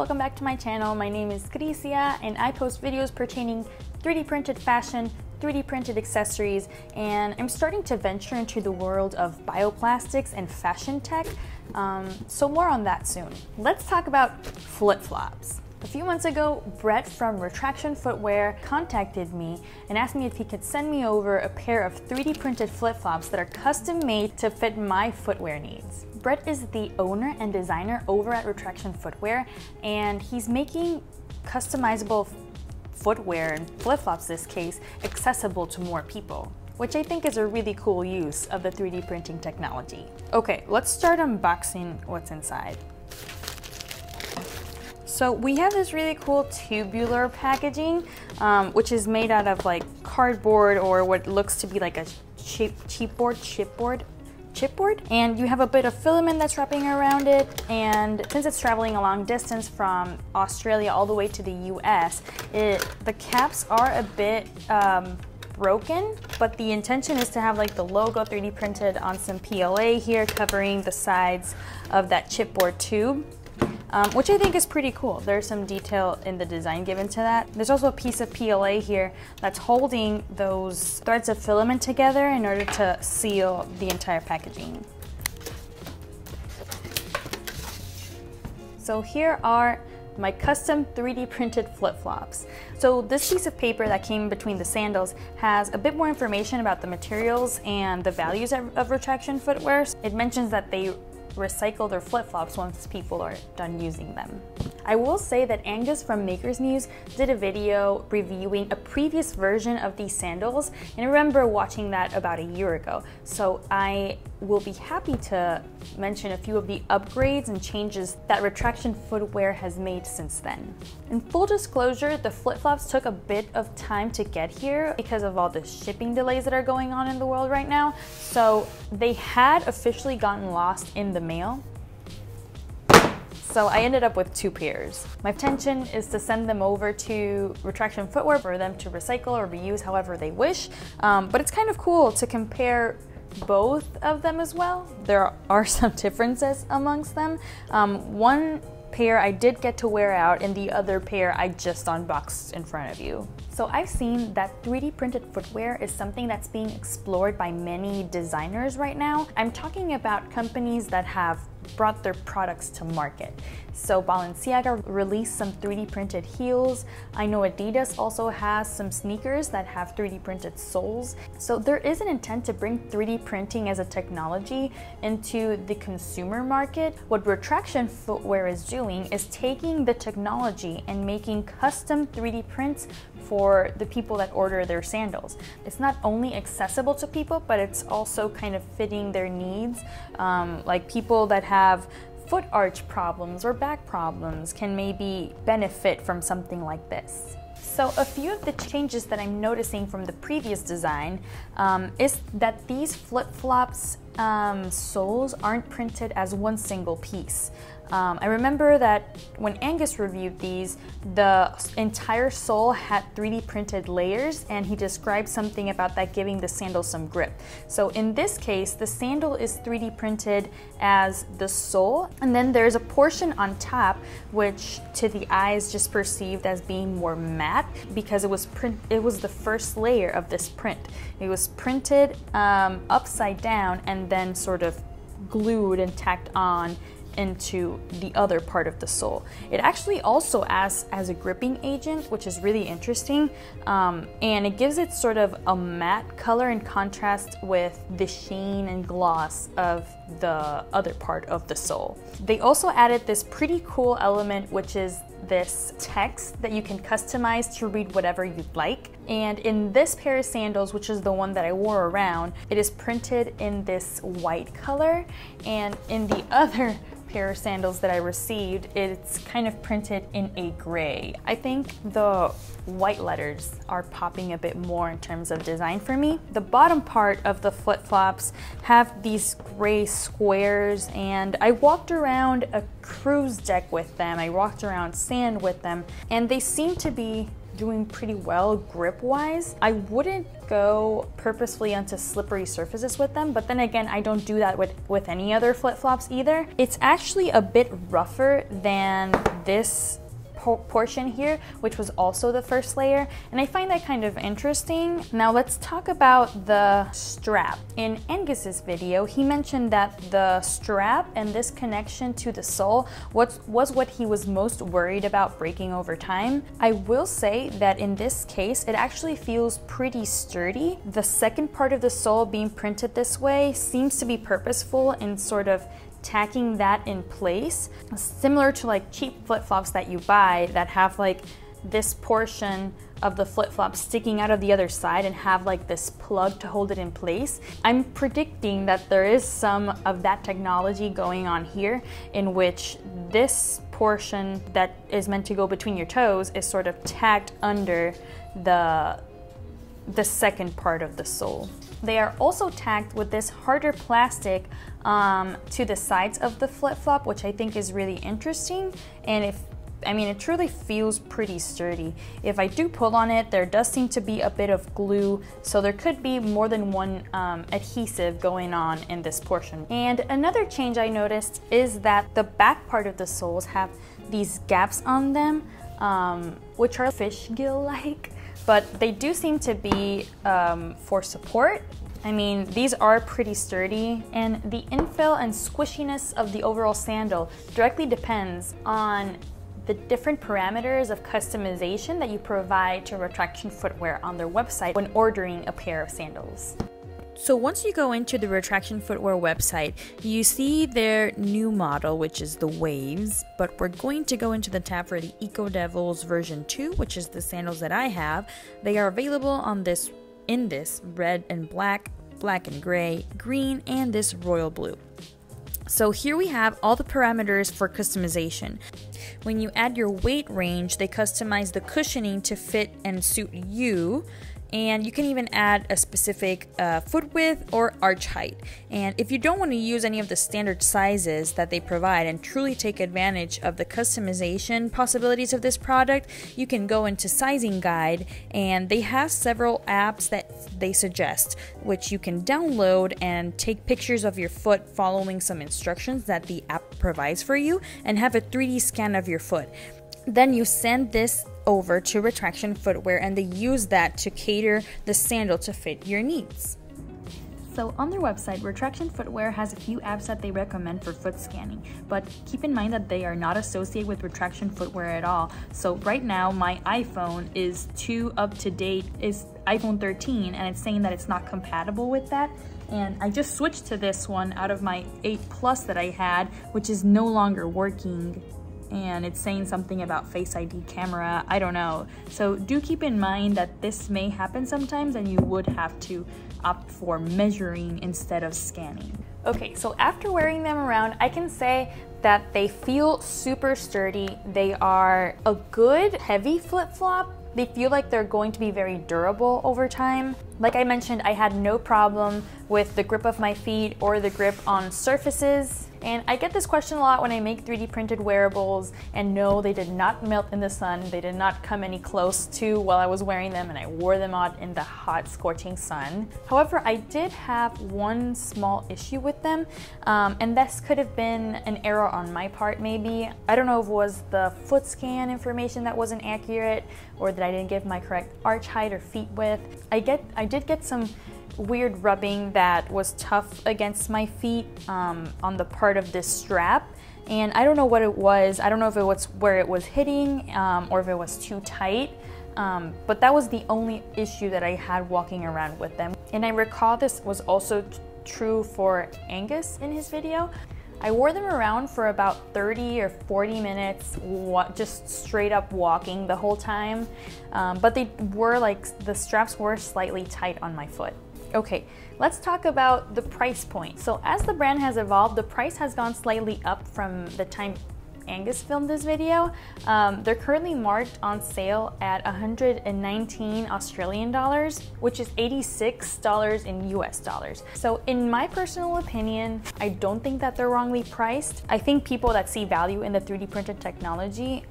welcome back to my channel. My name is Crisia and I post videos pertaining 3D printed fashion, 3D printed accessories, and I'm starting to venture into the world of bioplastics and fashion tech, so more on that soon. Let's talk about flip-flops. A few months ago, Brett from Retraction Footwear contacted me and asked me if he could send me over a pair of 3D printed flip-flops that are custom made to fit my footwear needs. Brett is the owner and designer over at Retraction Footwear, and he's making customizable footwear and flip-flops, in this case, accessible to more people, which I think is a really cool use of the 3D printing technology. Okay, let's start unboxing what's inside. So we have this really cool tubular packaging, which is made out of like cardboard or what looks to be like a chipboard. And you have a bit of filament that's wrapping around it, and since it's traveling a long distance from Australia all the way to the US, the caps are a bit broken, but the intention is to have like the logo 3D printed on some PLA here covering the sides of that chipboard tube. Which I think is pretty cool. There's some detail in the design given to that. There's also a piece of PLA here that's holding those threads of filament together in order to seal the entire packaging. So here are my custom 3D printed flip-flops. So this piece of paper that came between the sandals has a bit more information about the materials and the values of Retraction Footwear. It mentions that they recycle their flip-flops once people are done using them. I will say that Angus from Maker's Muse did a video reviewing a previous version of these sandals, and I remember watching that about a year ago. So I will be happy to mention a few of the upgrades and changes that Retraction Footwear has made since then. In full disclosure, the flip-flops took a bit of time to get here because of all the shipping delays that are going on in the world right now. So they had officially gotten lost in the mail. So I ended up with 2 pairs. My intention is to send them over to Retraction Footwear for them to recycle or reuse however they wish, but it's kind of cool to compare both of them as well. There are some differences amongst them. One pair I did get to wear out, and the other pair I just unboxed in front of you. So I've seen that 3D printed footwear is something that's being explored by many designers right now. I'm talking about companies that have brought their products to market. So Balenciaga released some 3D printed heels. I know Adidas also has some sneakers that have 3D printed soles. So there is an intent to bring 3D printing as a technology into the consumer market. What Retraction Footwear is doing is taking the technology and making custom 3D prints for the people that order their sandals. It's not only accessible to people, but it's also kind of fitting their needs. Like people that have foot arch problems or back problems can maybe benefit from something like this. So a few of the changes that I'm noticing from the previous design is that these flip-flops soles aren't printed as one single piece. I remember that when Angus reviewed these, the entire sole had 3D printed layers, and he described something about that giving the sandal some grip. So in this case, the sandal is 3D printed as the sole, and then there's a portion on top which to the eye is just perceived as being more matte because it was the first layer of this print. It was printed upside down and then sort of glued and tacked on into the other part of the sole. It actually also acts as a gripping agent, which is really interesting, and it gives it sort of a matte color in contrast with the sheen and gloss of the other part of the sole. They also added this pretty cool element, which is this text that you can customize to read whatever you'd like. And in this pair of sandals, which is the one that I wore around, it is printed in this white color, and in the other pair of sandals that I received, it's kind of printed in a gray. I think the white letters are popping a bit more in terms of design for me. The bottom part of the flip-flops have these gray squares, and I walked around a cruise deck with them. I walked around sand with them, and they seem to be doing pretty well grip-wise. I wouldn't go purposefully onto slippery surfaces with them, but then again, I don't do that with any other flip-flops either. It's actually a bit rougher than this portion here, which was also the first layer, and I find that kind of interesting. Now let's talk about the strap. In Angus's video, he mentioned that the strap and this connection to the sole was what he was most worried about breaking over time. I will say that in this case, it actually feels pretty sturdy. The second part of the sole being printed this way seems to be purposeful in sort of tacking that in place, similar to like cheap flip-flops that you buy that have like this portion of the flip-flop sticking out of the other side and have like this plug to hold it in place. I'm predicting that there is some of that technology going on here, in which this portion that is meant to go between your toes is sort of tacked under the second part of the sole. They are also tacked with this harder plastic to the sides of the flip-flop, which I think is really interesting, and it truly feels pretty sturdy. If I do pull on it, there does seem to be a bit of glue, so there could be more than one adhesive going on in this portion. And another change I noticed is that the back part of the soles have these gaps on them, which are fish gill-like, but they do seem to be for support. I mean, these are pretty sturdy, and the infill and squishiness of the overall sandal directly depends on the different parameters of customization that you provide to Retraction Footwear on their website when ordering a pair of sandals. So once you go into the Retraction Footwear website, you see their new model, which is the Waves, but we're going to go into the tab for the Eco Devils version 2, which is the sandals that I have. They are available on in this red and black, black and gray, green, and this royal blue. So here we have all the parameters for customization. When you add your weight range, they customize the cushioning to fit and suit you. And you can even add a specific foot width or arch height. And if you don't want to use any of the standard sizes that they provide and truly take advantage of the customization possibilities of this product, you can go into Sizing Guide, and they have several apps that they suggest, which you can download and take pictures of your foot following some instructions that the app provides for you, and have a 3D scan of your foot. Then you send this over to Retraction Footwear, and they use that to cater the sandal to fit your needs. So on their website, Retraction Footwear has a few apps that they recommend for foot scanning, but keep in mind that they are not associated with Retraction Footwear at all. So right now my iPhone is too up to date, is iPhone 13, and it's saying that it's not compatible with that. And I just switched to this one out of my 8 Plus that I had, which is no longer working. And it's saying something about Face ID camera, I don't know. So do keep in mind that this may happen sometimes, and you would have to opt for measuring instead of scanning. Okay, so after wearing them around, I can say that they feel super sturdy. They are a good heavy flip-flop. They feel like they're going to be very durable over time. Like I mentioned, I had no problem with the grip of my feet or the grip on surfaces. And I get this question a lot when I make 3D printed wearables, and no, they did not melt in the sun. They did not come any close to while I was wearing them, and I wore them out in the hot, scorching sun. However, I did have one small issue with them, and this could have been an error on my part maybe. I don't know if it was the foot scan information that wasn't accurate, or that I didn't give my correct arch height or feet width. I did get some weird rubbing that was tough against my feet on the part of this strap, and I don't know what it was. I don't know if it was where it was hitting or if it was too tight, but that was the only issue that I had walking around with them. And I recall this was also true for Angus in his video. I wore them around for about 30 or 40 minutes, just straight up walking the whole time, but they were the straps were slightly tight on my foot. Okay, let's talk about the price point. So as the brand has evolved, the price has gone slightly up from the time Angus filmed this video. They're currently marked on sale at 119 Australian dollars, which is $86 in US dollars. So in my personal opinion, I don't think that they're wrongly priced. I think people that see value in the 3D printed technology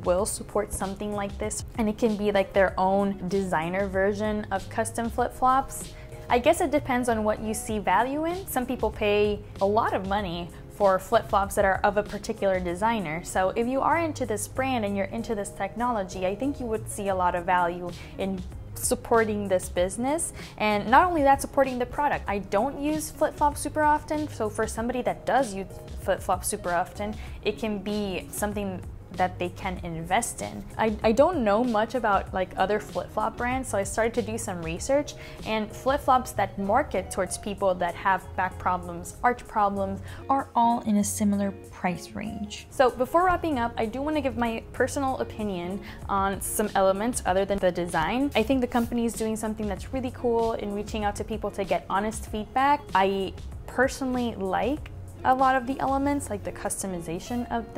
will support something like this, and it can be like their own designer version of custom flip-flops. I guess it depends on what you see value in. Some people pay a lot of money for flip-flops that are of a particular designer. So if you are into this brand and you're into this technology, I think you would see a lot of value in supporting this business, and not only that, supporting the product. I don't use flip-flops super often, so for somebody that does use flip-flops super often, it can be something that they can invest in. I don't know much about like other flip-flop brands, so I started to do some research, and flip-flops that market towards people that have back problems, arch problems, are all in a similar price range. So before wrapping up, I do want to give my personal opinion on some elements other than the design. I think the company is doing something that's really cool in reaching out to people to get honest feedback. I personally like a lot of the elements, like the customization of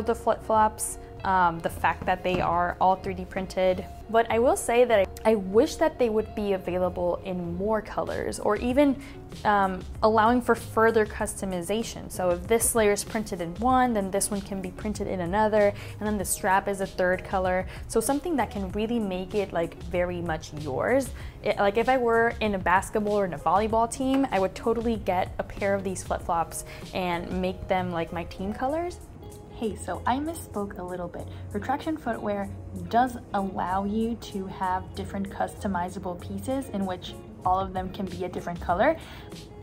the flip-flops, the fact that they are all 3D printed. But I will say that I wish that they would be available in more colors, or even allowing for further customization. So if this layer is printed in one, then this one can be printed in another, and then the strap is a third color. So something that can really make it like very much yours. Like if I were in a basketball or in a volleyball team, I would totally get a pair of these flip-flops and make them like my team colors. Hey, so I misspoke a little bit. Retraction Footwear does allow you to have different customizable pieces in which all of them can be a different color.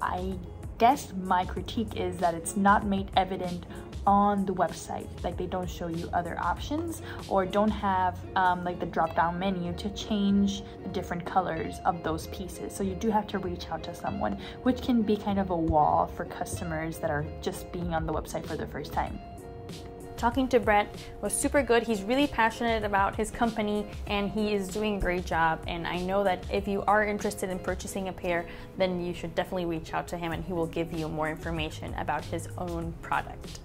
I guess my critique is that it's not made evident on the website. Like they don't show you other options, or don't have like the drop-down menu to change the different colors of those pieces. So you do have to reach out to someone, which can be kind of a wall for customers that are just being on the website for the first time. Talking to Brett was super good. He's really passionate about his company and he is doing a great job. And I know that if you are interested in purchasing a pair, then you should definitely reach out to him and he will give you more information about his own product.